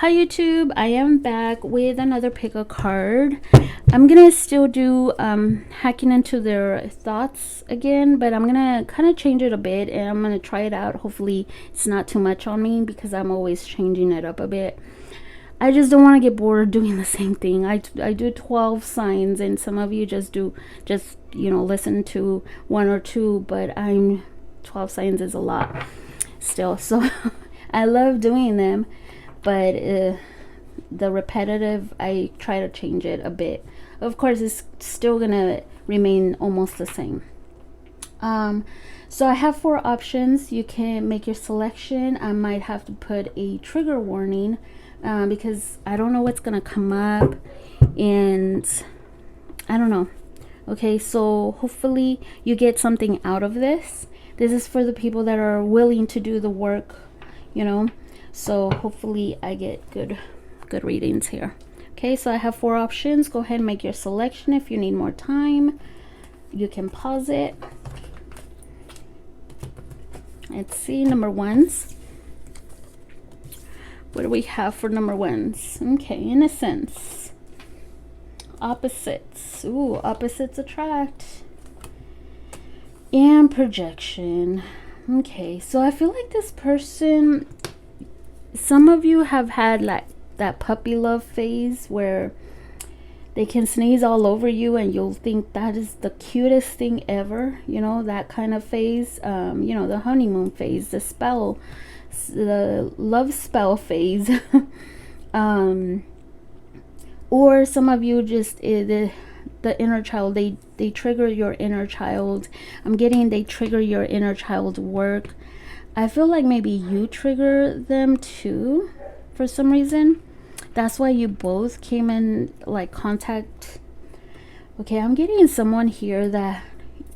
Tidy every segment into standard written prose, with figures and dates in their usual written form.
Hi YouTube, I am back with another pick a card. I'm gonna still do hacking into their thoughts again, but I'm gonna kind of change it a bit and I'm gonna try it out. Hopefully it's not too much on me because I'm always changing it up a bit. I just don't want to get bored doing the same thing. I do 12 signs and some of you just listen to one or two, but 12 signs is a lot still, so I love doing them, but the repetitive, I try to change it a bit. Of course it's still gonna remain almost the same. So I have 4 options. You can make your selection. I might have to put a trigger warning because I don't know what's gonna come up and I don't know. Okay, so hopefully you get something out of this. This is for the people that are willing to do the work, so hopefully I get good readings here. Okay, so I have 4 options. Go ahead and make your selection. If you need more time, you can pause it. Let's see, number ones. What do we have for number ones? Okay, innocence. Opposites. Ooh, opposites attract. And projection. Okay, so I feel like this person, some of you have had like that puppy love phase where they can sneeze all over you and you'll think that is the cutest thing ever, that kind of phase. The honeymoon phase, the love spell phase. Or some of you just the inner child, they trigger your inner child. I'm getting they trigger your inner child work. I feel like maybe you trigger them too for some reason. That's why you both came in like contact. Okay, I'm getting someone here that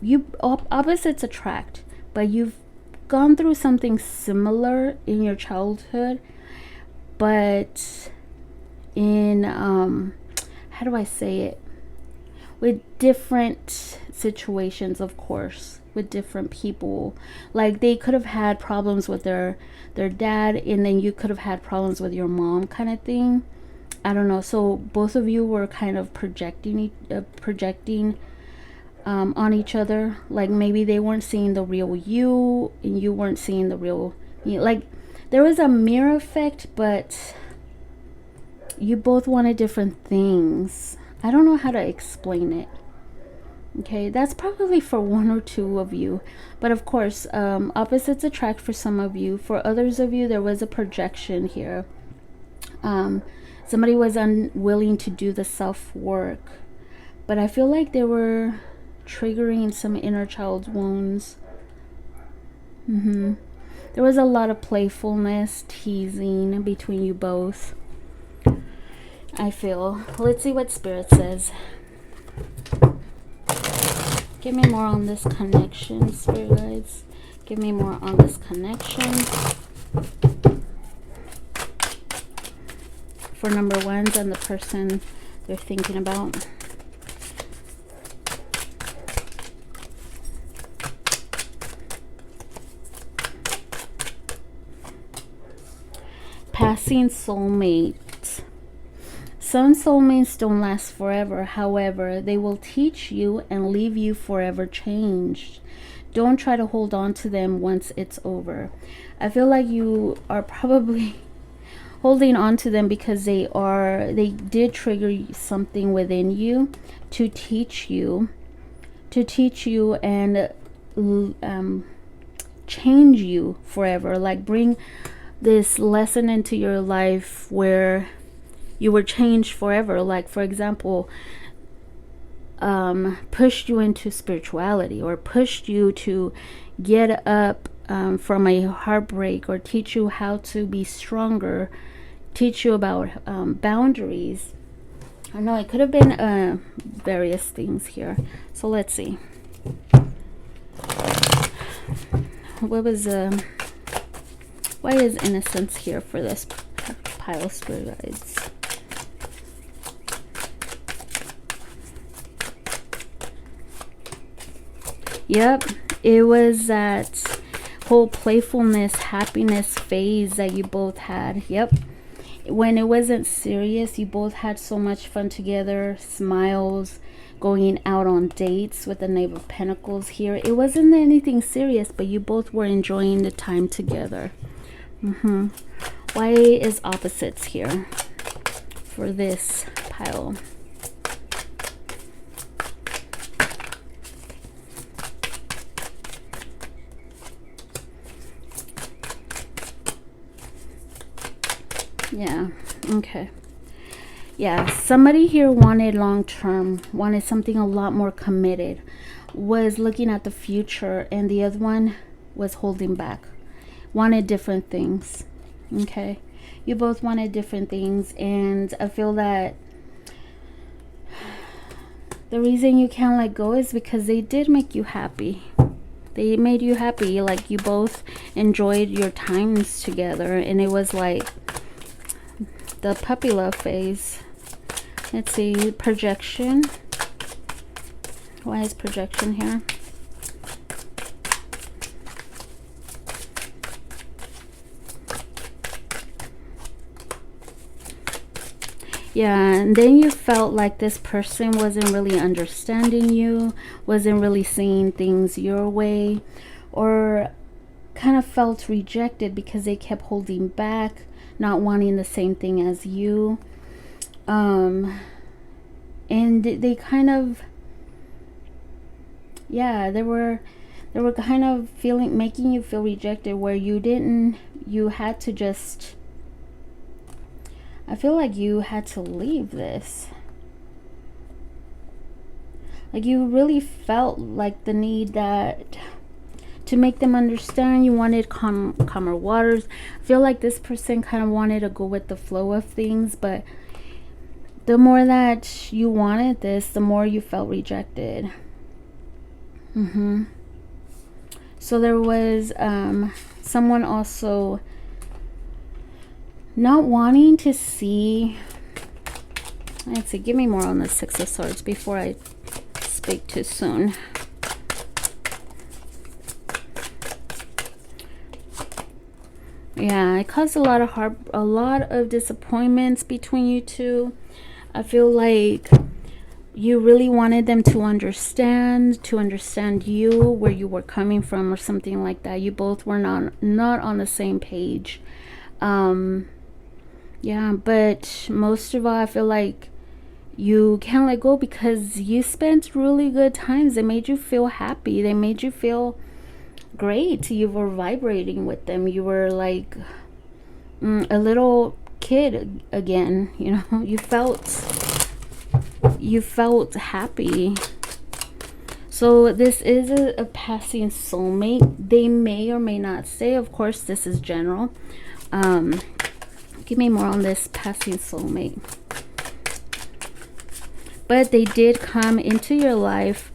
you opposites attract, but you've gone through something similar in your childhood, but in how do I say it, with different situations, of course, with different people. Like they could have had problems with their dad, and then you could have had problems with your mom, kind of thing. I don't know. So both of you were kind of projecting on each other. Like maybe they weren't seeing the real you and you weren't seeing the real you. Like there was a mirror effect, but you both wanted different things. I don't know how to explain it. Okay, that's probably for 1 or 2 of you, but of course opposites attract for some of you. For others of you, there was a projection here. Somebody was unwilling to do the self work, but I feel like they were triggering some inner child wounds. There was a lot of playfulness, teasing between you both, I feel. Let's see what Spirit says. Give me more on this connection, Spirit guides. Give me more on this connection. For number ones and the person they're thinking about. Passing soulmate. Some soulmates don't last forever. However, they will teach you and leave you forever changed. Don't try to hold on to them once it's over. I feel like you are probably holding on to them because they did trigger something within you to teach you and change you forever. Like bring this lesson into your life where you were changed forever. Like for example, pushed you into spirituality, or pushed you to get up from a heartbreak, or teach you how to be stronger, teach you about boundaries. I know it could have been various things here. So let's see. What was why is innocence here for this pile of spirit guides? Yep, it was that whole playfulness, happiness phase that you both had. Yep. when it wasn't serious, you both had so much fun together, smiles, going out on dates with the Knave of Pentacles here. It wasn't anything serious, but you both were enjoying the time together. Why is opposites here for this pile? Yeah, okay. Yeah, somebody here wanted long-term, wanted something a lot more committed, was looking at the future, and the other one was holding back, wanted different things. Okay, you both wanted different things, and I feel that the reason you can't let go is because they did make you happy. They made you happy, like you both enjoyed your times together, and it was like the puppy love phase. Let's see, projection. Why is projection here? Yeah, and then you felt like this person wasn't really understanding you, wasn't really seeing things your way, or kind of felt rejected because they kept holding back, not wanting the same thing as you. And they kind of, yeah, they were kind of making you feel rejected, where you had to just, I feel like you had to leave this. Like you really felt like the need that to make them understand. You wanted calmer waters. I feel like this person kind of wanted to go with the flow of things, but the more that you wanted this, the more you felt rejected. So there was someone also not wanting to see. Let's see, give me more on the Six of Swords before I speak too soon. Yeah, it caused a lot of disappointments between you two. I feel like you really wanted them to understand you, where you were coming from, or something like that. You both were not on the same page. Yeah, but most of all, I feel like you can't let go because you spent really good times. They made you feel happy. They made you feel great. You were vibrating with them. You were like a little kid again, you know. You felt happy. So this is a passing soulmate. They may or may not say, of course this is general. Give me more on this passing soulmate. But they did come into your life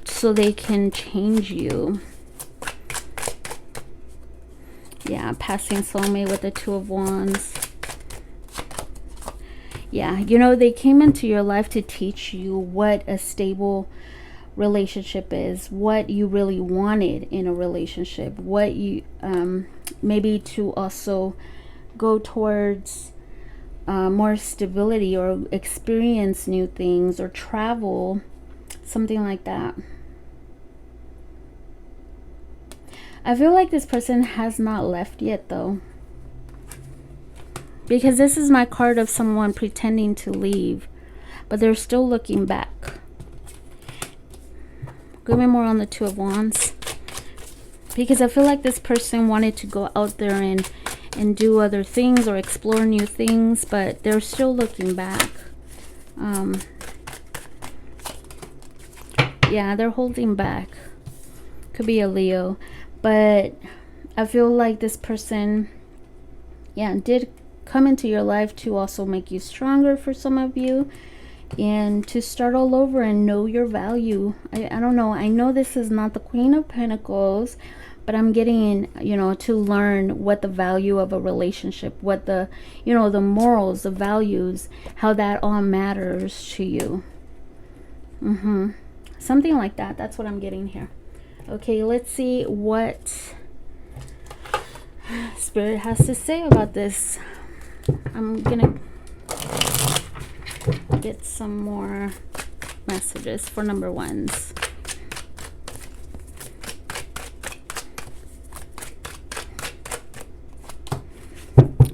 so they can change you. Yeah, passing soulmate with the Two of Wands. Yeah, you know, they came into your life to teach you what a stable relationship is, what you really wanted in a relationship, what you maybe to also go towards more stability, or experience new things, or travel, something like that. I feel like this person has not left yet though, because this is my card of someone pretending to leave, but they're still looking back. Give me more on the Two of Wands, because I feel like this person wanted to go out there and do other things or explore new things, but they're still looking back. Yeah, they're holding back. Could be a Leo, but I feel like this person, yeah, did come into your life to also make you stronger for some of you, and to start all over and know your value. I don't know, I know this is not the Queen of Pentacles, but I'm getting, you know, to learn what the value of a relationship, what the, you know, the morals, the values, how that all matters to you. Something like that. That's what I'm getting here. Okay, let's see what Spirit has to say about this. I'm gonna get some more messages for number ones.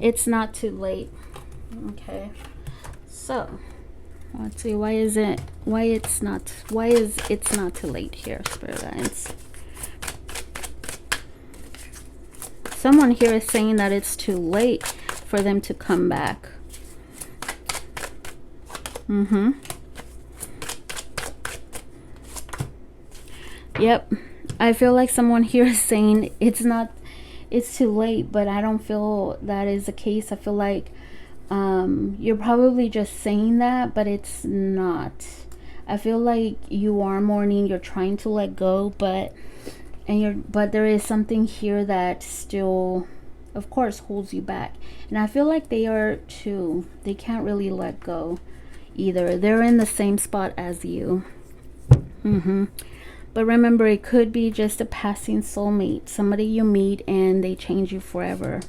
It's not too late. Okay, so let's see, why is it not too late here, Spirit Guides? Someone here is saying that it's too late for them to come back. Yep, I feel like someone here is saying it's too late, but I don't feel that is the case. I feel like you're probably just saying that, but it's not. I feel like you are mourning, you're trying to let go, but there is something here that still, of course, holds you back. And I feel like they are too. They can't really let go either. They're in the same spot as you. But remember, it could be just a passing soulmate, somebody you meet and they change you forever.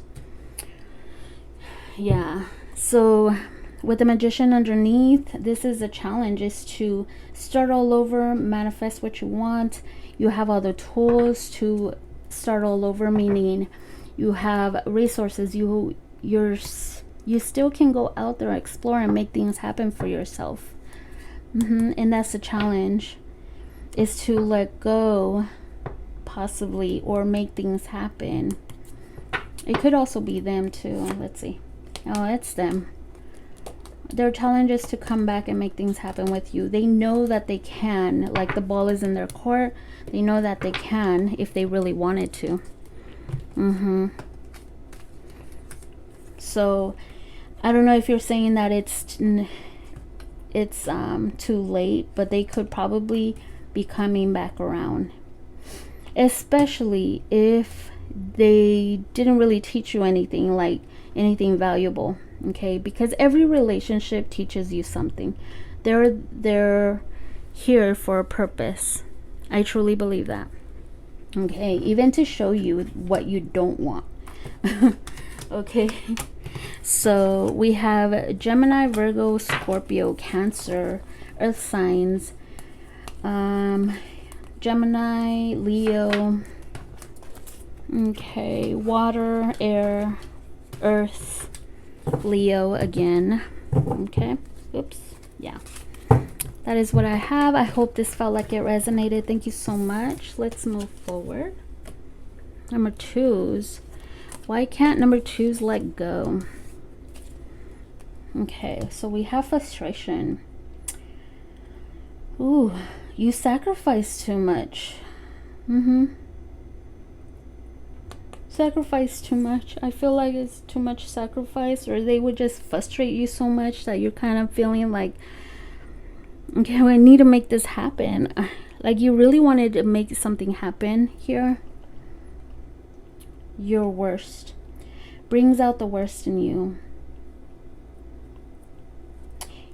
Yeah, so with the Magician underneath, this is a challenge, is to start all over, manifest what you want. You have all the tools to start all over, meaning you have resources. You still can go out there, explore, and make things happen for yourself. And that's the challenge, is to let go, possibly, or make things happen. It could also be them too. Let's see. Oh, it's them. Their challenge is to come back and make things happen with you. They know that they can, like the ball is in their court. They know that they can if they really wanted to. So I don't know if you're saying that it's too late, but they could probably be coming back around, especially if they didn't really teach you anything, like anything valuable. Okay, because every relationship teaches you something. They're here for a purpose. I truly believe that. Okay, even to show you what you don't want. Okay, so we have Gemini, Virgo, Scorpio, Cancer, Earth signs, Gemini, Leo, okay, water, air, earth, Leo again. Okay, oops, yeah, that is what I have. I hope this felt like it resonated. Thank you so much. Let's move forward. Number twos. Why can't number twos let go? Okay, so we have frustration. Ooh, you sacrifice too much. Sacrifice too much. I feel like it's too much sacrifice, or they would just frustrate you so much that you're kind of feeling like, okay, I need to make this happen. Like you really wanted to make something happen here. Your worst brings out the worst in you.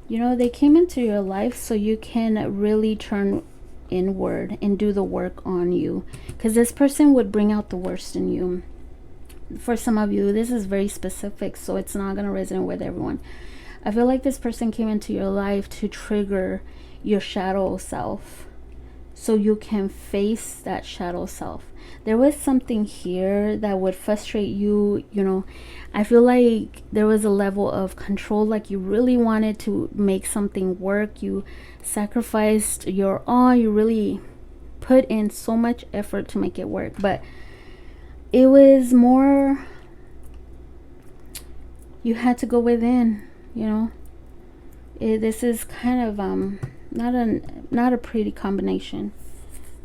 You know, they came into your life so you can really turn inward and do the work on you, because this person would bring out the worst in you. For some of you, this is very specific, so it's not going to resonate with everyone. I feel like this person came into your life to trigger your shadow self, so you can face that shadow self. There was something here that would frustrate you. You know, I feel like there was a level of control, like you really wanted to make something work. You sacrificed your all. You really put in so much effort to make it work, but it was more, you had to go within, you know. This is kind of not a pretty combination.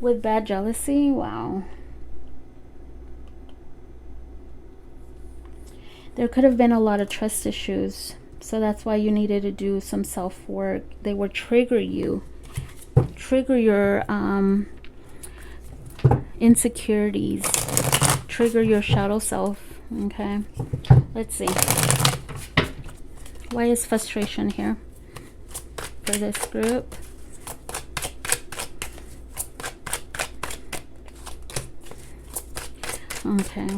With bad jealousy, wow. There could have been a lot of trust issues, so that's why you needed to do some self-work. They would trigger you, trigger your insecurities, trigger your shadow self. Okay, let's see. Why is frustration here for this group? Okay.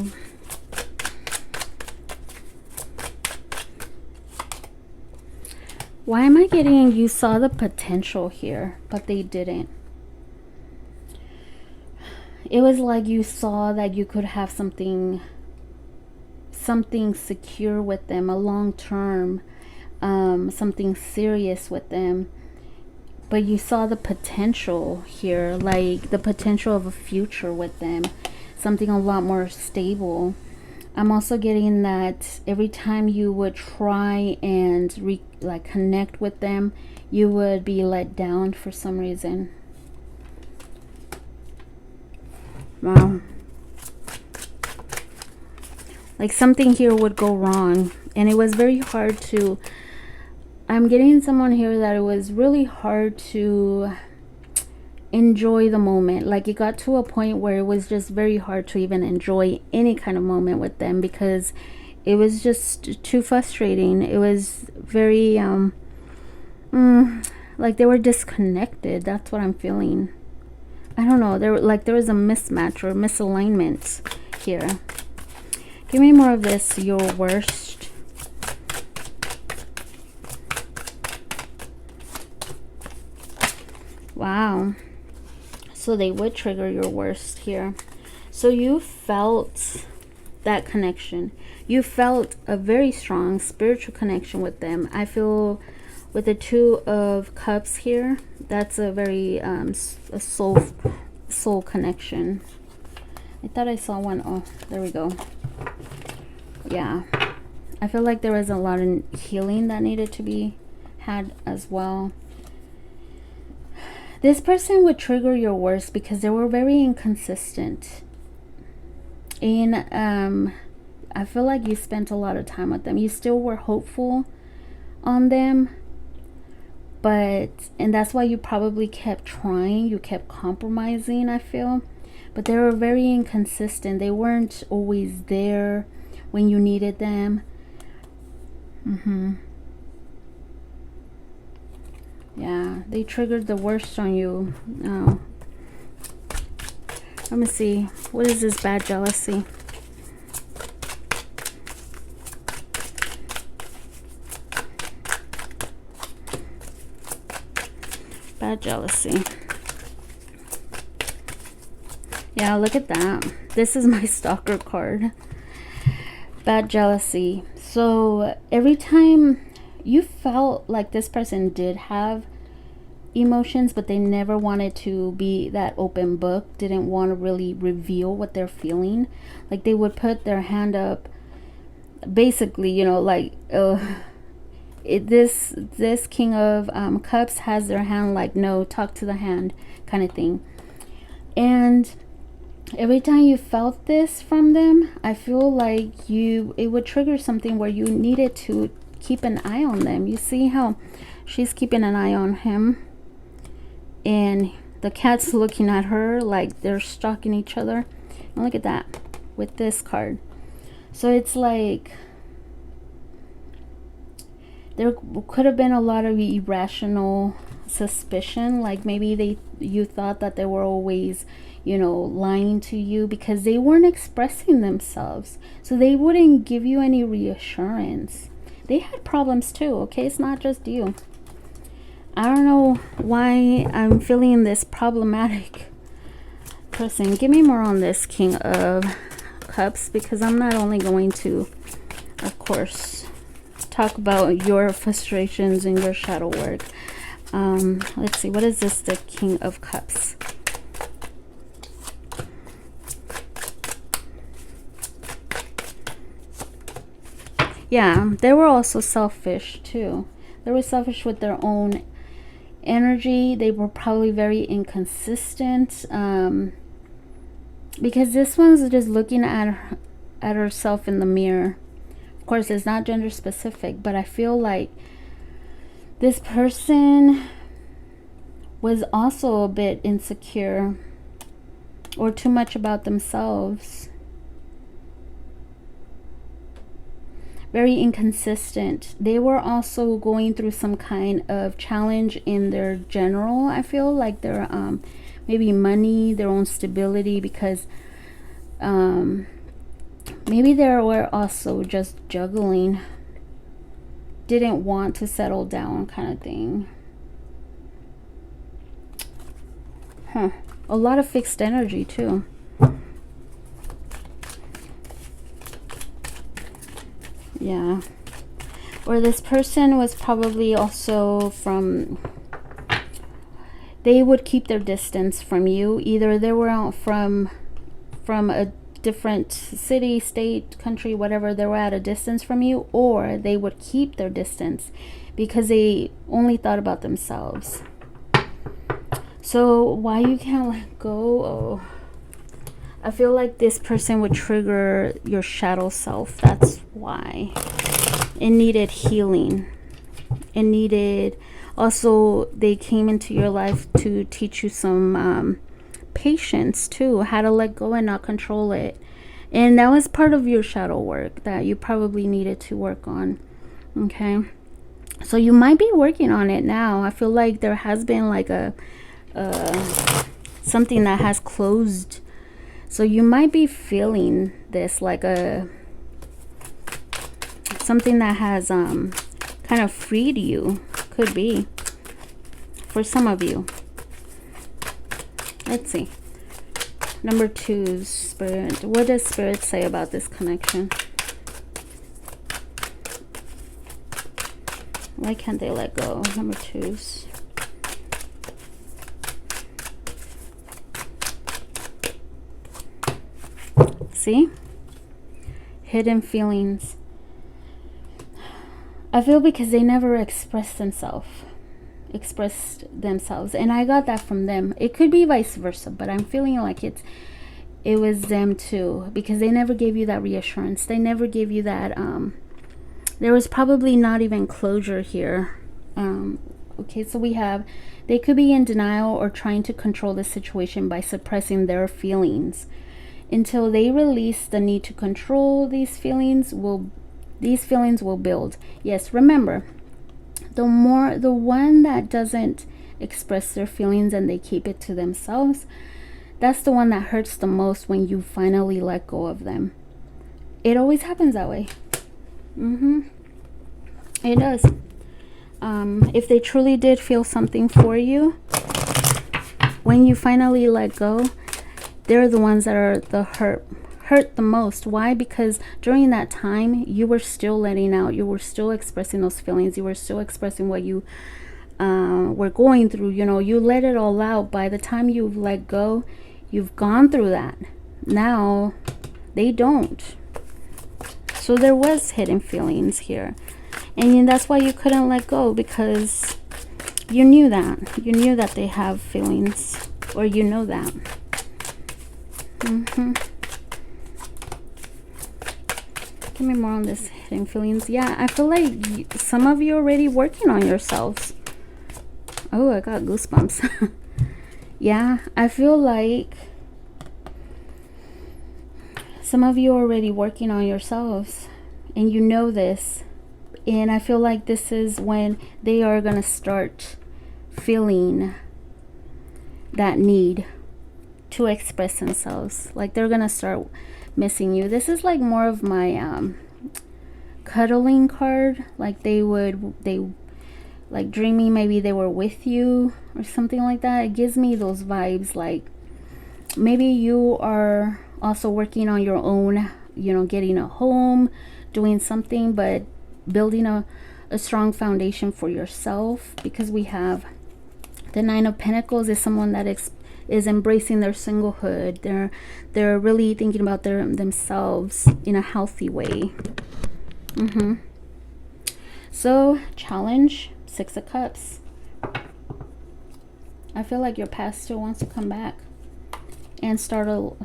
Why am I getting you saw the potential here, but they didn't? It was like you saw that you could have something secure with them, a long term, something serious with them. But you saw the potential here, like the potential of a future with them, something a lot more stable. I'm also getting that every time you would try and connect with them, you would be let down for some reason. Wow. Like something here would go wrong, and it was very hard to, I'm getting someone here that it was really hard to enjoy the moment. Like it got to a point where it was just very hard to even enjoy any kind of moment with them, because it was just too frustrating. It was very like they were disconnected. That's what I'm feeling. I don't know, there was a mismatch or misalignment here. Give me more of this, your worst. Wow. So they would trigger your worst here. So you felt that connection. You felt a very strong spiritual connection with them. I feel with the Two of Cups here, that's a very a soul connection. I thought I saw one. Oh, there we go. Yeah. I feel like there was a lot of healing that needed to be had as well. This person would trigger your worst because they were very inconsistent. And I feel like you spent a lot of time with them. You still were hopeful on them. And that's why you probably kept trying. You kept compromising, I feel. But they were very inconsistent. They weren't always there when you needed them. Yeah, they triggered the worst on you. Oh. Let me see. What is this bad jealousy? Bad jealousy. Yeah, look at that. This is my stalker card. Bad jealousy. So every time you felt like this person did have emotions, but they never wanted to be that open book, didn't want to really reveal what they're feeling. Like they would put their hand up, basically, you know, like this King of Cups has their hand like, no, talk to the hand kind of thing. And every time you felt this from them, I feel like it would trigger something where you needed to keep an eye on them. You see how she's keeping an eye on him, and the cat's looking at her like they're stalking each other. And look at that with this card. So it's like there could have been a lot of irrational suspicion. Like maybe you thought that they were always, you know, lying to you because they weren't expressing themselves. So they wouldn't give you any reassurance. They had problems too, okay? It's not just you. I don't know why I'm feeling this problematic person. Give me more on this King of Cups, because I'm not only going to, of course, talk about your frustrations and your shadow work. Let's see, what is this, the King of Cups? Yeah, they were also selfish too. They were selfish with their own energy. They were probably very inconsistent, because this one's just looking at herself in the mirror. Of course, it's not gender specific, but I feel like this person was also a bit insecure or too much about themselves. Very inconsistent. They were also going through some kind of challenge in their general, I feel like their maybe money, their own stability, because maybe they were also just juggling. didn't want to settle down kind of thing. A lot of fixed energy too. Yeah. Or this person was probably also from, they would keep their distance from you. Either they were out from a different city, state, country, whatever, they were at a distance from you, or they would keep their distance because they only thought about themselves. So why you can't let go? Oh, I feel like this person would trigger your shadow self. That's why. It needed healing. It needed, also they came into your life to teach you some patience too, how to let go and not control it. And that was part of your shadow work that you probably needed to work on. Okay, so you might be working on it now. I feel like there has been like a something that has closed, so you might be feeling this, like a something that has kind of freed you. Could be for some of you. Let's see. Number 2, Spirit. What does Spirit say about this connection? Why can't they let go? Number 2s. See? Hidden feelings. I feel because they never expressed themselves. And I got that from them. It could be vice versa, but I'm feeling like it was them too, because they never gave you that reassurance. They never gave you that there was probably not even closure here. Okay, so we have, they could be in denial or trying to control the situation by suppressing their feelings. Until they release the need to control these feelings will build. Yes, remember, the one that doesn't express their feelings and they keep it to themselves, that's the one that hurts the most when you finally let go of them. It always happens that way. It does. If they truly did feel something for you, when you finally let go, they're the ones that are the hurt the most. Why? Because during that time you were still letting out, you were still expressing those feelings, you were still expressing what you were going through. You know, you let it all out. By the time you've let go, you've gone through that. Now they don't. So there was hidden feelings here, and that's why you couldn't let go, because you knew that they have feelings, or you know that. Give me more on this hidden feelings. Yeah, I feel like some of you are already working on yourselves. Oh, I got goosebumps. Yeah, I feel like some of you are already working on yourselves, and you know this. And I feel like this is when they are going to start feeling that need to express themselves. Like they're gonna start missing you. This is like more of my cuddling card. Like they like dreaming maybe they were with you or something like that. It gives me those vibes. Like maybe you are also working on your own, you know, getting a home, doing something, but building a strong foundation for yourself, because we have the 9 of Pentacles is someone that is embracing their singlehood. They're really thinking about themselves in a healthy way. So challenge, 6 of Cups. I feel like your past still wants to come back and start all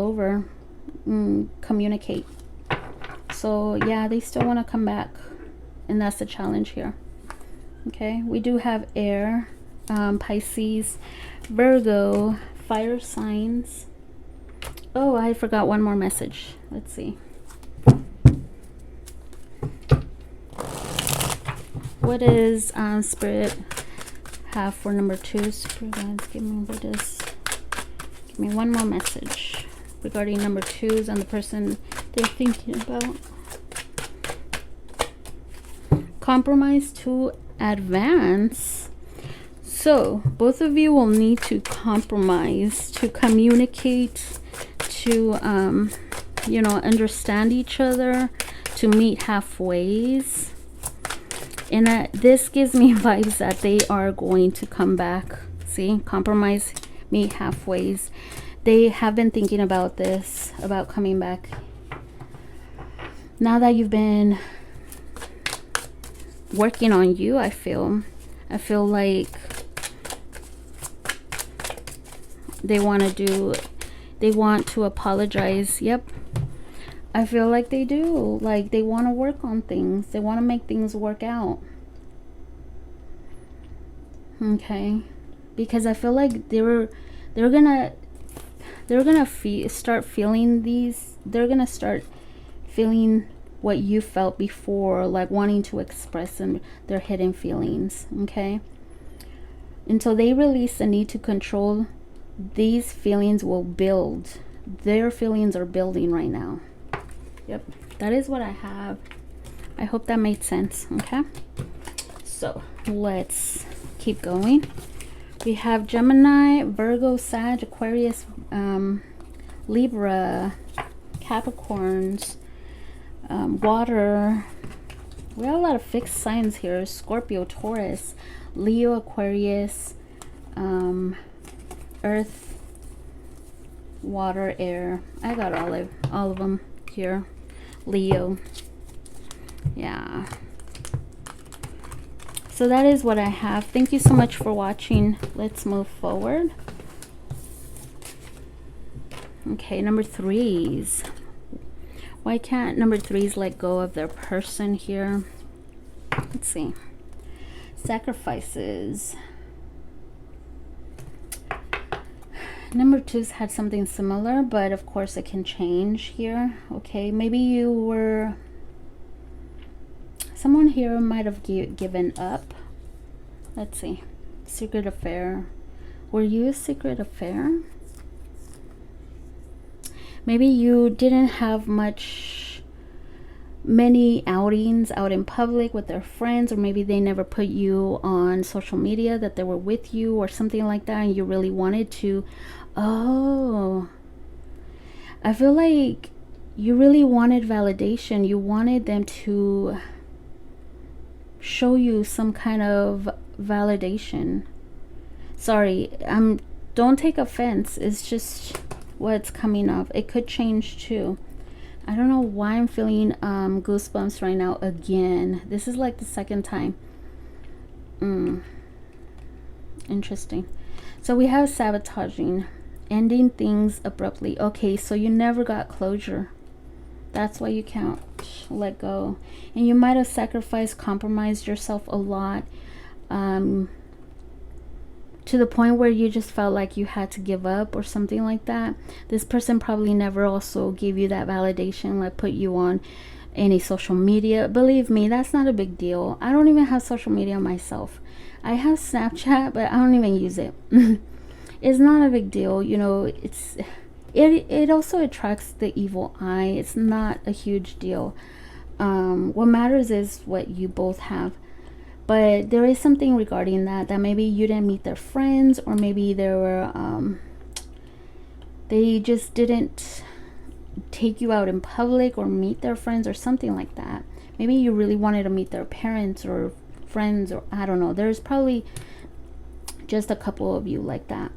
over. Communicate. So yeah, they still want to come back, and that's the challenge here. Okay, we do have air, Pisces, Virgo, fire signs. Oh, I forgot one more message. Let's see. What is Spirit have for number 2? Spirit guides, give me one more message regarding number 2s and the person they're thinking about. compromise to advance. So both of you will need to compromise, to communicate, to you know, understand each other, to meet halfways. And this gives me vibes that they are going to come back. See, compromise, meet halfways. They have been thinking about this, about coming back. Now that you've been working on you, I feel like they want to apologize. Yep, I feel like they do. Like they want to work on things. They want to make things work out. Okay, because I feel like they're gonna start feeling these. They're gonna start feeling what you felt before, like wanting to express their hidden feelings. Okay, until they release the need to control, these feelings will build. Their feelings are building right now. Yep, that is what I have. I hope that made sense. Okay, so let's keep going. We have Gemini, Virgo, Sag, Aquarius, Libra, Capricorns, water. We have a lot of fixed signs here. Scorpio, Taurus, Leo, Aquarius, earth, water, air. I got all of them here. Leo. Yeah. So that is what I have. Thank you so much for watching. Let's move forward. Okay, number threes. Why can't number threes let go of their person here? Let's see. Sacrifices. Number twos had something similar, but of course it can change here. Okay, maybe you were... Someone here might have given up. Let's see. Secret affair. Were you a secret affair? Maybe you didn't have many outings out in public with their friends, or maybe they never put you on social media that they were with you or something like that, and you really wanted to. Oh, I feel like you really wanted validation. You wanted them to show you some kind of validation. Sorry, don't take offense. It's just what's coming up. It could change too. I don't know why I'm feeling goosebumps right now again. This is like the second time. Interesting. So we have sabotaging, ending things abruptly. Okay, so you never got closure. That's why you can't let go. And you might have sacrificed, compromised yourself a lot, to the point where you just felt like you had to give up or something like that. This person probably never also gave you that validation, like put you on any social media. Believe me, that's not a big deal. I don't even have social media myself. I have Snapchat, but I don't even use it. It's not a big deal, you know. It also attracts the evil eye. It's not a huge deal. What matters is what you both have. But there is something regarding that maybe you didn't meet their friends, or maybe there were they just didn't take you out in public or meet their friends or something like that. Maybe you really wanted to meet their parents or friends, or I don't know. There's probably just a couple of you like that.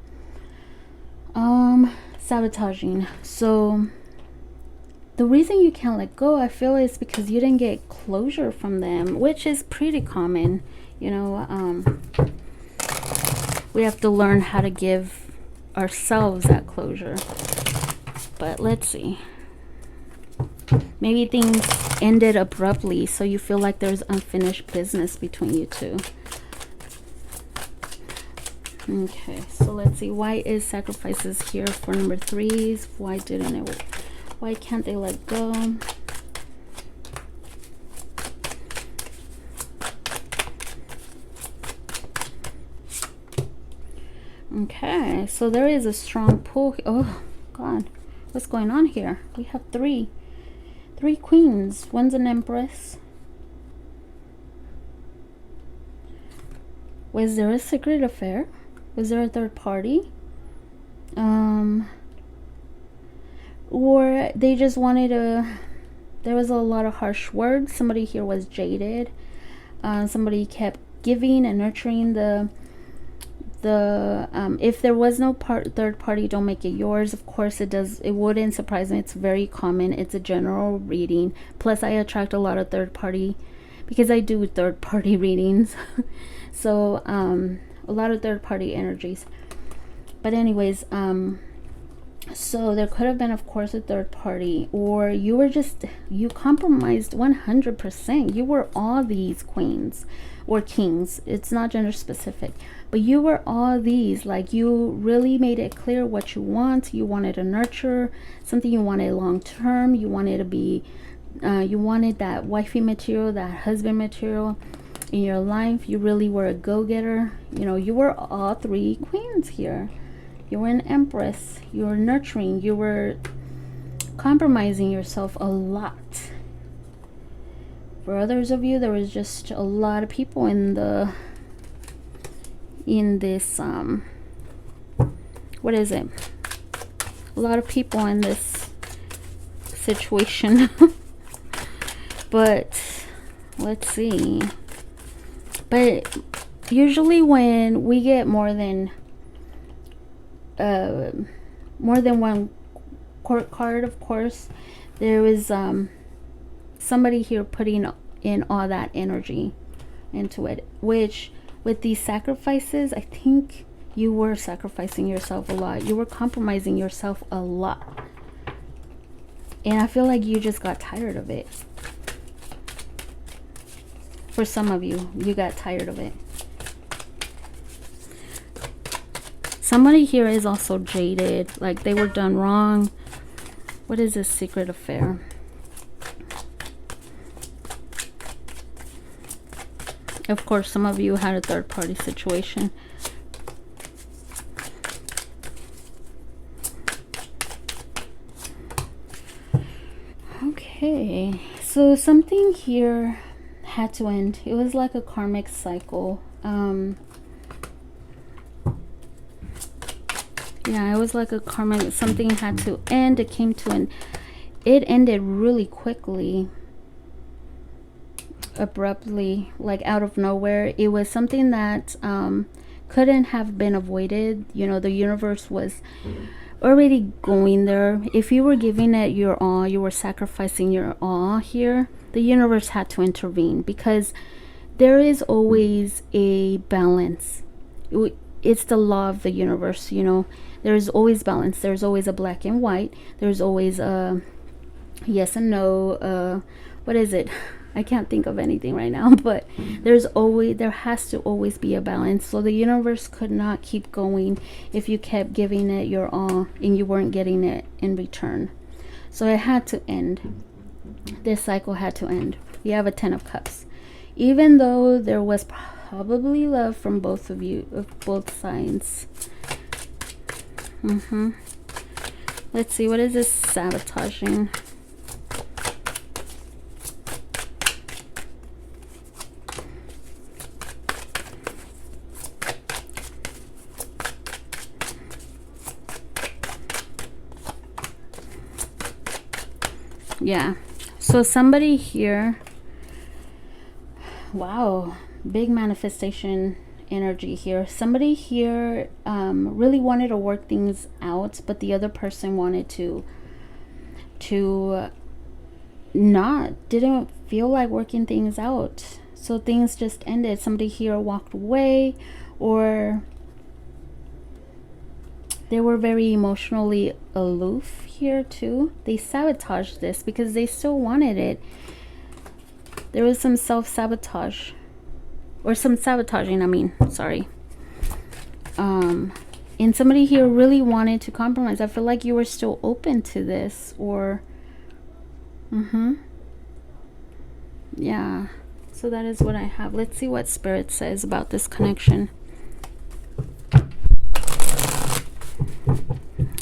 Sabotaging. So the reason you can't let go, I feel, is because you didn't get closure from them, which is pretty common. You know, we have to learn how to give ourselves that closure. But let's see. Maybe things ended abruptly, so you feel like there's unfinished business between you two. Okay, so let's see. Why is sacrifices here for number threes? Why can't they let go? Okay, so there is a strong pull. Oh God, what's going on here? We have three queens. One's an empress. Was there a secret affair? Was there a third party? Or they just wanted to, there was a lot of harsh words. Somebody here was jaded. Somebody kept giving and nurturing the if there was no third party, don't make it yours. Of course it does. It wouldn't surprise me. It's very common. It's a general reading. Plus I attract a lot of third party because I do third party readings. So a lot of third party energies. But anyways, so there could have been, of course, a third party, or you were just, you compromised 100%. You were all these queens or kings. It's not gender specific, but you were all these. Like, you really made it clear what you want. You wanted to nurture something. You wanted long term. You wanted to be, you wanted that wifey material, that husband material in your life. You really were a go-getter. You know, you were all three queens here. You were an empress. You were nurturing. You were compromising yourself a lot. For others of you, there was just a lot of people in this what is it? A lot of people in this situation. But let's see. But usually when we get more than one court card, of course, there is somebody here putting in all that energy into it, which with these sacrifices, I think you were sacrificing yourself a lot. You were compromising yourself a lot, and I feel like you just got tired of it. For some of you, you got tired of it. Somebody here is also jaded, like they were done wrong. What is this secret affair? Of course, some of you had a third party situation. Okay, so something here had to end. It was like a karmic cycle. Yeah, it was like a karmic, something had to end. It came to an, it ended really quickly, abruptly, like out of nowhere. It was something that couldn't have been avoided. You know, the universe was already going there. If you were giving it your all, you were sacrificing your all here, the universe had to intervene, because there is always a balance. It's the law of the universe, you know. There's always balance. There's always a black and white. There's always a yes and no. What is it? I can't think of anything right now, but there has to always be a balance. So the universe could not keep going if you kept giving it your all and you weren't getting it in return. So it had to end. This cycle had to end. We have a 10 of Cups. Even though there was probably love from both of you, of both sides. Let's see, what is this sabotaging? Yeah, so somebody here, wow, big manifestation energy here. Somebody here really wanted to work things out, but the other person wanted to didn't feel like working things out, so things just ended. Somebody here walked away, or they were very emotionally aloof here too. They sabotaged this because they still wanted it. There was some self-sabotage, or some sabotaging, I mean, sorry. And somebody here really wanted to compromise. I feel like you were still open to this, or yeah. So that is what I have. Let's see what Spirit says about this connection.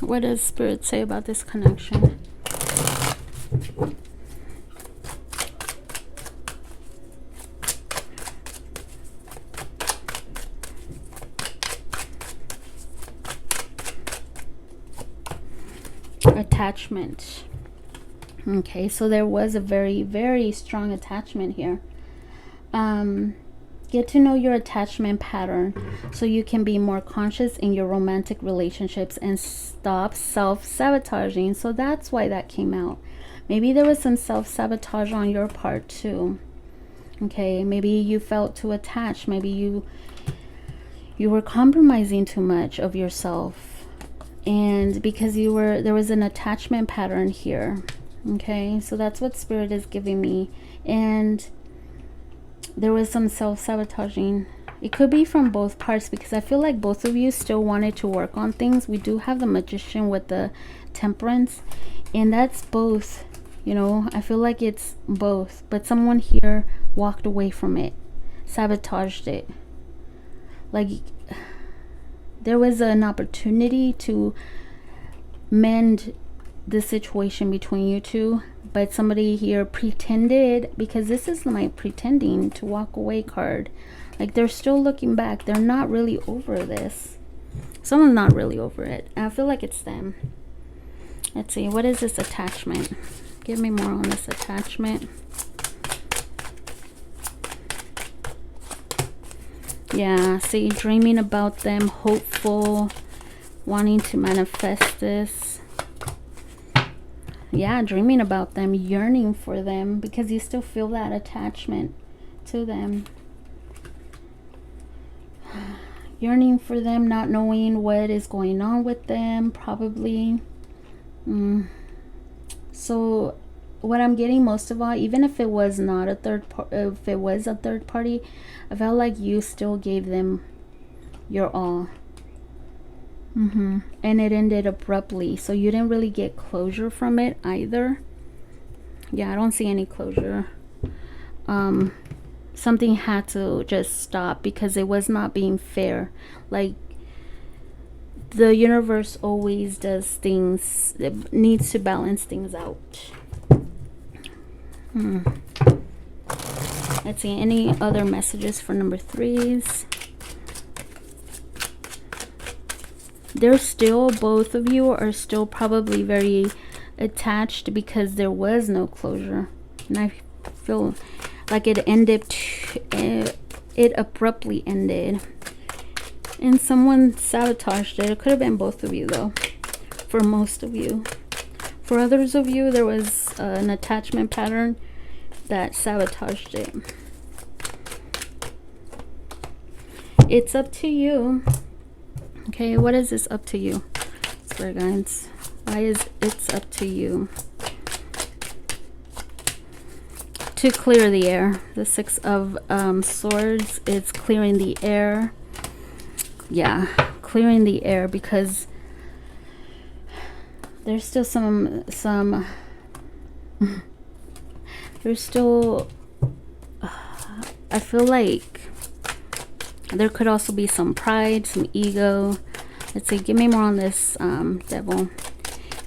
What does Spirit say about this connection? attachment. Okay, so there was a very, very strong attachment here. Get to know your attachment pattern so you can be more conscious in your romantic relationships and stop self-sabotaging. So that's why that came out. Maybe there was some self-sabotage on your part too. Okay, maybe you felt too attached. Maybe you were compromising too much of yourself, and because there was an attachment pattern here. Okay, so that's what Spirit is giving me. And there was some self-sabotaging. It could be from both parts, because I feel like both of you still wanted to work on things. We do have the Magician with the Temperance, and that's both, you know. I feel like it's both, but someone here walked away from it, sabotaged it. Like there was an opportunity to mend the situation between you two, but somebody here pretended, because this is my pretending to walk away card. Like they're still looking back. They're not really over this. Someone's not really over it. I feel like it's them. Let's see, what is this attachment? Give me more on this attachment. Yeah, see, dreaming about them, hopeful, wanting to manifest this. Yeah, dreaming about them, yearning for them, because you still feel that attachment to them. Yearning for them, not knowing what is going on with them, probably. So what I'm getting most of all, even if it was not a third party, if it was a third party, I felt like you still gave them your all. And it ended abruptly, so you didn't really get closure from it either. Yeah, I don't see any closure. Something had to just stop because it was not being fair. Like the universe always does things, it needs to balance things out. Let's see, any other messages for number 3s? They're still, both of you are still probably very attached because there was no closure. And I feel like it ended, it abruptly ended. And someone sabotaged it. It could have been both of you though, for most of you. For others of you, there was an attachment pattern that sabotaged it. It's up to you. Okay, what is this up to you? Spirit guides, why is it's up to you? To clear the air. The 6 of Swords is clearing the air. Yeah, clearing the air, because there's still some there's still I feel like there could also be some pride, some ego. Let's see, give me more on this Devil.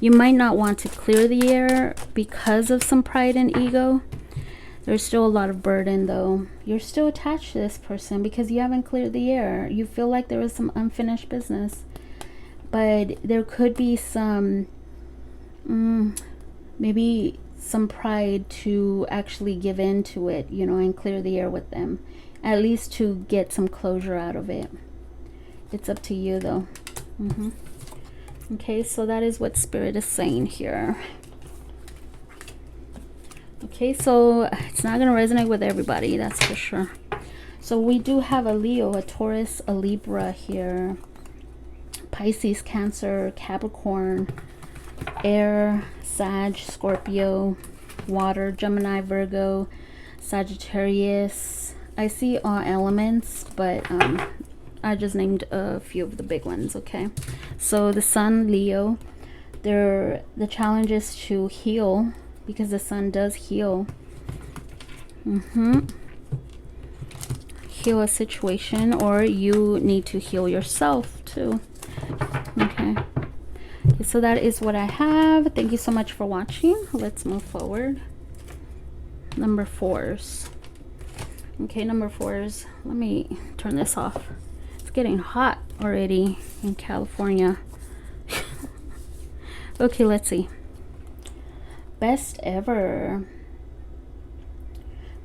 You might not want to clear the air because of some pride and ego. There's still a lot of burden though. You're still attached to this person because you haven't cleared the air. You feel like there was some unfinished business. But there could be some, maybe some pride to actually give in to it, you know, and clear the air with them. At least to get some closure out of it. It's up to you though. Okay, so that is what Spirit is saying here. Okay, so it's not going to resonate with everybody, that's for sure. So we do have a Leo, a Taurus, a Libra here. Pisces, Cancer, Capricorn, Air, Sag, Scorpio, Water, Gemini, Virgo, Sagittarius. I see all elements, but I just named a few of the big ones, okay? So the Sun, Leo, the challenge is to heal, because the Sun does heal. Heal a situation, or you need to heal yourself too. Okay, so that is what I have. Thank you so much for watching. Let's move forward. Number 4s. Okay, number 4s. Let me turn this off. It's getting hot already in California. Okay, let's see. Best ever.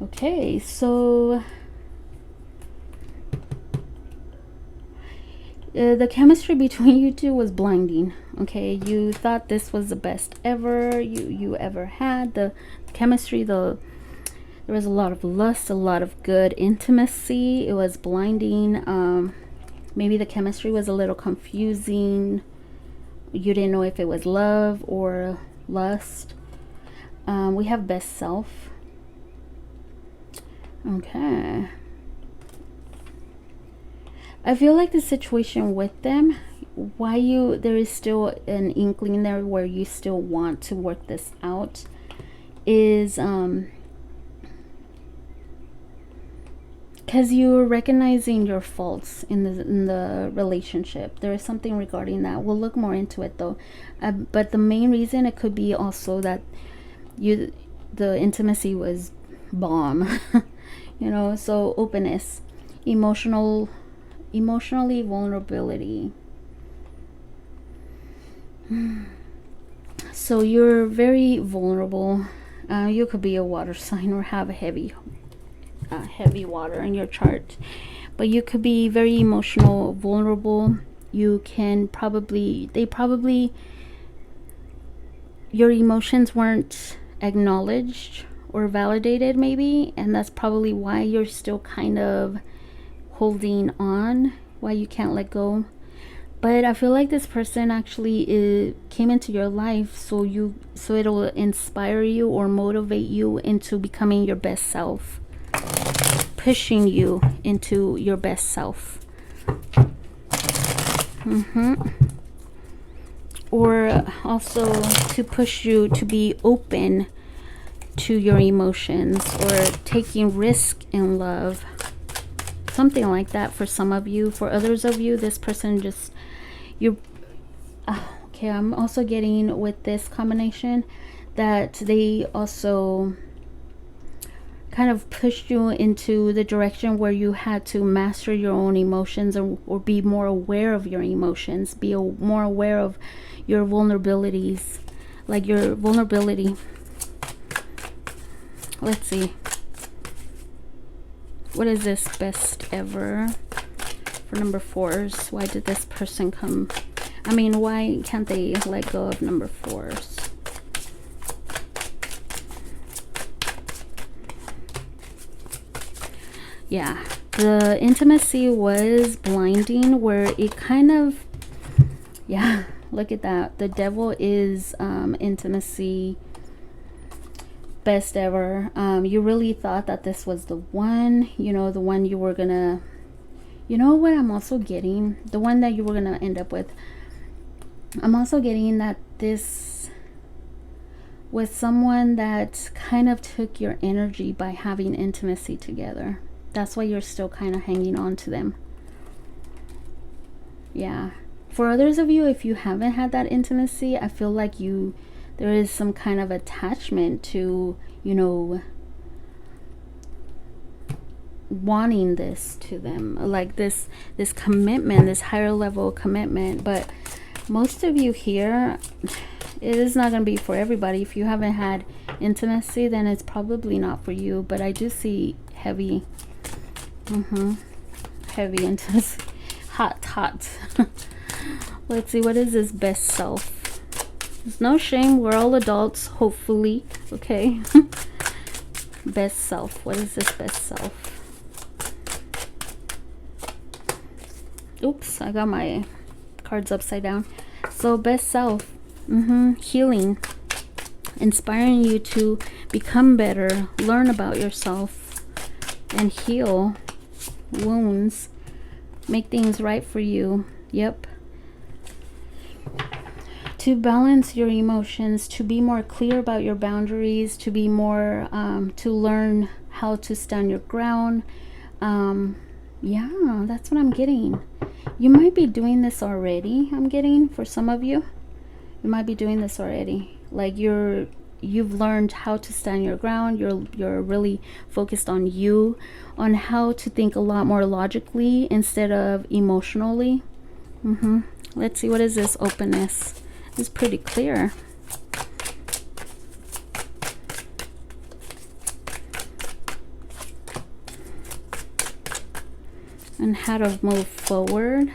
Okay, so the chemistry between you two was blinding. Okay, you thought this was the best ever you ever had. The chemistry, there was a lot of lust, a lot of good intimacy. It was blinding. Maybe the chemistry was a little confusing. You didn't know if it was love or lust. We have best self. Okay. I feel like the situation with them, there is still an inkling there where you still want to work this out, is because you're recognizing your faults in the relationship. There is something regarding that. We'll look more into it though. But the main reason, it could be also that the intimacy was bomb. You know, so openness, emotionally vulnerability. So you're very vulnerable. You could be a water sign or have a heavy water in your chart, but you could be very emotional, vulnerable. You can probably, your emotions weren't acknowledged or validated maybe, and that's probably why you're still kind of holding on, why you can't let go. But I feel like this person actually came into your life so it'll inspire you or motivate you into becoming your best self, pushing you into your best self. Or also to push you to be open to your emotions, or taking risk in love, something like that for some of you. For others of you, this person just, okay, I'm also getting with this combination that they also kind of pushed you into the direction where you had to master your own emotions, or be more aware of your emotions, be more aware of your vulnerabilities, like your vulnerability. Let's see. What is this best ever for number 4s? Why did this person come? I mean, why can't they let go of number 4s? Yeah, the intimacy was blinding, where it kind of, yeah, look at that. The devil is intimacy. Best ever. You really thought that this was the one, you know, the one you were gonna, you know what I'm also getting, the one that you were gonna end up with. I'm also getting that this was someone that kind of took your energy by having intimacy together. That's why you're still kind of hanging on to them. Yeah, for others of you, if you haven't had that intimacy, I feel like there is some kind of attachment to, you know, wanting this to them, like this commitment, this higher level commitment. But most of you here, it is not going to be for everybody. If you haven't had intimacy, then it's probably not for you. But I do see heavy heavy intimacy. Hot. Let's see, what is this best self? There's no shame, we're all adults, hopefully. Okay. Best self. What is this best self? Oops, I got my cards upside down. So best self, healing, inspiring you to become better, learn about yourself, and heal wounds, make things right for you. Yep. To balance your emotions, to be more clear about your boundaries, to be more to learn how to stand your ground. Yeah, that's what I'm getting. You might be doing this already. I'm getting, for some of you, you might be doing this already. Like you've learned how to stand your ground. You're really focused on you, on how to think a lot more logically instead of emotionally. Let's see, what is this openness? It's pretty clear. and how to move forward.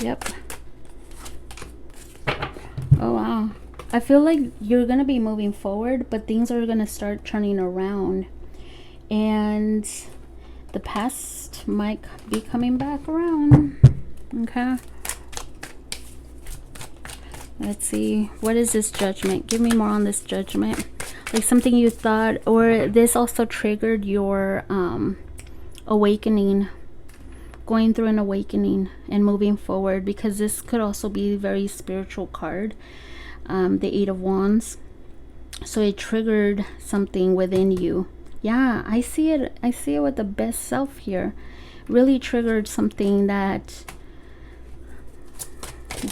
Yep. Oh wow. I feel like you're gonna be moving forward, but things are gonna start turning around, and the past might be coming back around. Okay. Let's see. What is this judgment? Give me more on this judgment. Like something you thought, or this also triggered your awakening, going through an awakening and moving forward, because this could also be a very spiritual card, the Eight of Wands. So it triggered something within you. Yeah, I see it. I see it with the best self here. Really triggered something that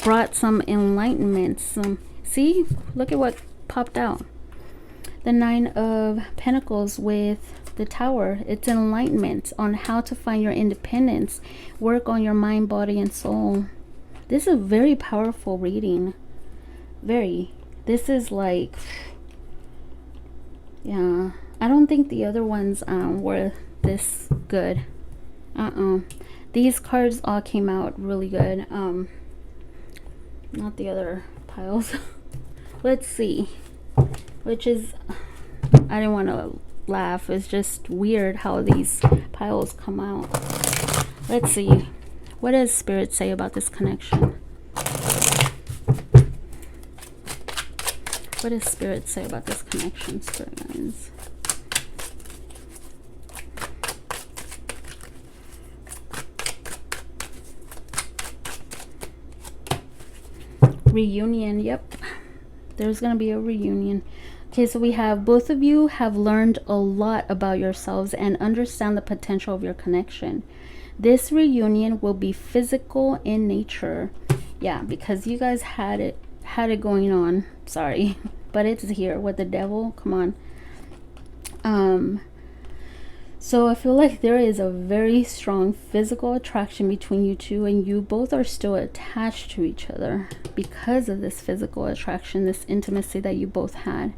brought some enlightenment. See, look at what popped out. The Nine of Pentacles with the Tower. It's enlightenment on how to find your independence. Work on your mind, body, and soul. This is a very powerful reading. Very. This is like, yeah, I don't think the other ones were this good. These cards all came out really good. Not the other piles. Let's see. Which is, I didn't want to laugh. It's just weird how these piles come out. Let's see. What does Spirit say about this connection? What does Spirit say about this connection, Spirit guides? Reunion. Yep, there's gonna be a reunion. Okay, so we have both of you have learned a lot about yourselves and understand the potential of your connection. This reunion will be physical in nature. Yeah, because you guys had it going on. Sorry, but it's here with the Devil. Come on. So I feel like there is a very strong physical attraction between you two, and you both are still attached to each other because of this physical attraction, this intimacy that you both had.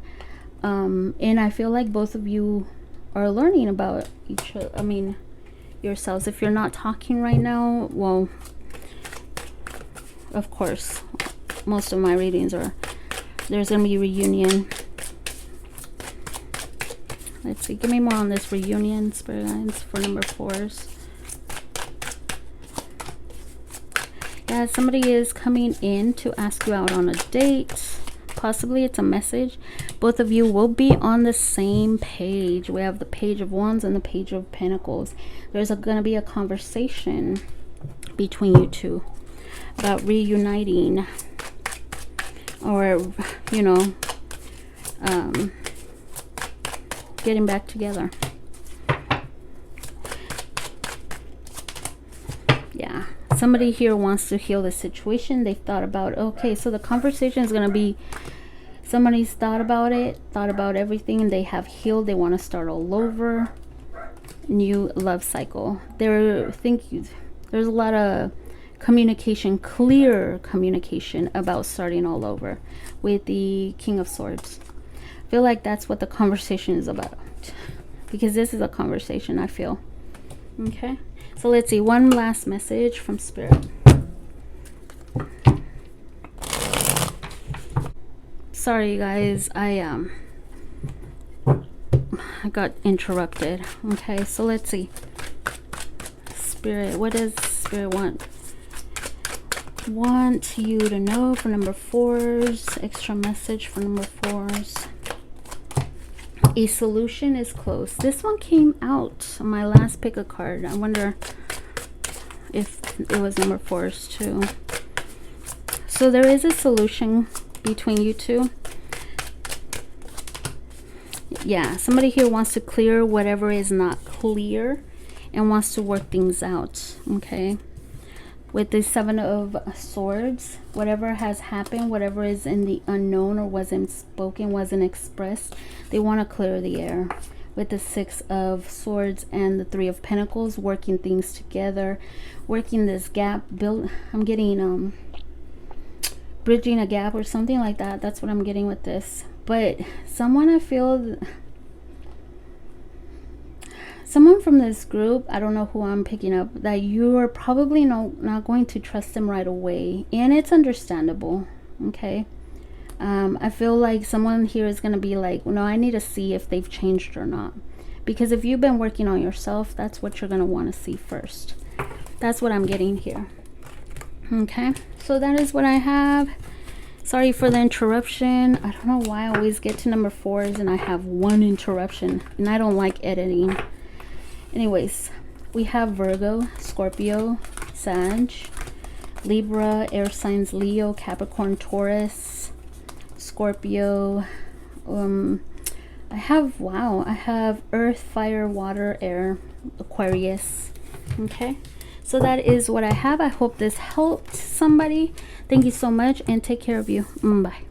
And I feel like both of you are learning about each other. I mean, yourselves. If you're not talking right now, well, of course, most of my readings are, there's gonna be a reunion. Let's see, give me more on this reunion, Spirit guides, for number 4s. Yeah, somebody is coming in to ask you out on a date. Possibly it's a message. Both of you will be on the same page. We have the Page of Wands and the Page of Pentacles. There's going to be a conversation between you two about reuniting, or, you know, getting back together. Yeah, somebody here wants to heal the situation. They've thought about, okay, so the conversation is going to be, somebody's thought about it, thought about everything, and they have healed. They want to start all over. New love cycle. There's a lot of communication, clear communication about starting all over with the King of Swords. I feel like that's what the conversation is about, because this is a conversation, I feel. Okay, so let's see, one last message from Spirit. Sorry you guys, I got interrupted. Okay, so let's see. Spirit, what does Spirit want you to know for number 4s? Extra message for number 4s. A solution is close. This one came out on my last pick a card. I wonder if it was number 4s too. So there is a solution between you two. Yeah, somebody here wants to clear whatever is not clear and wants to work things out. Okay, with the 7 of Swords, whatever has happened, whatever is in the unknown or wasn't spoken, wasn't expressed, they want to clear the air. With the 6 of Swords and the 3 of Pentacles, working things together, working this gap, I'm getting bridging a gap or something like that. That's what I'm getting with this. But someone, I feel, someone from this group, I don't know who I'm picking up, that you are probably not going to trust them right away, and it's understandable. Okay. I feel like someone here is going to be like, no, I need to see if they've changed or not, because if you've been working on yourself, that's what you're going to want to see first. That's what I'm getting here. Okay, so that is what I have. Sorry for the interruption. I don't know why I always get to number 4s and I have 1 interruption, and I don't like editing. Anyways, we have Virgo, Scorpio, Sag, Libra, air signs Leo, Capricorn, Taurus, Scorpio. I have Earth, Fire, Water, Air, Aquarius. Okay, so that is what I have. I hope this helped somebody. Thank you so much, and take care of you. Bye.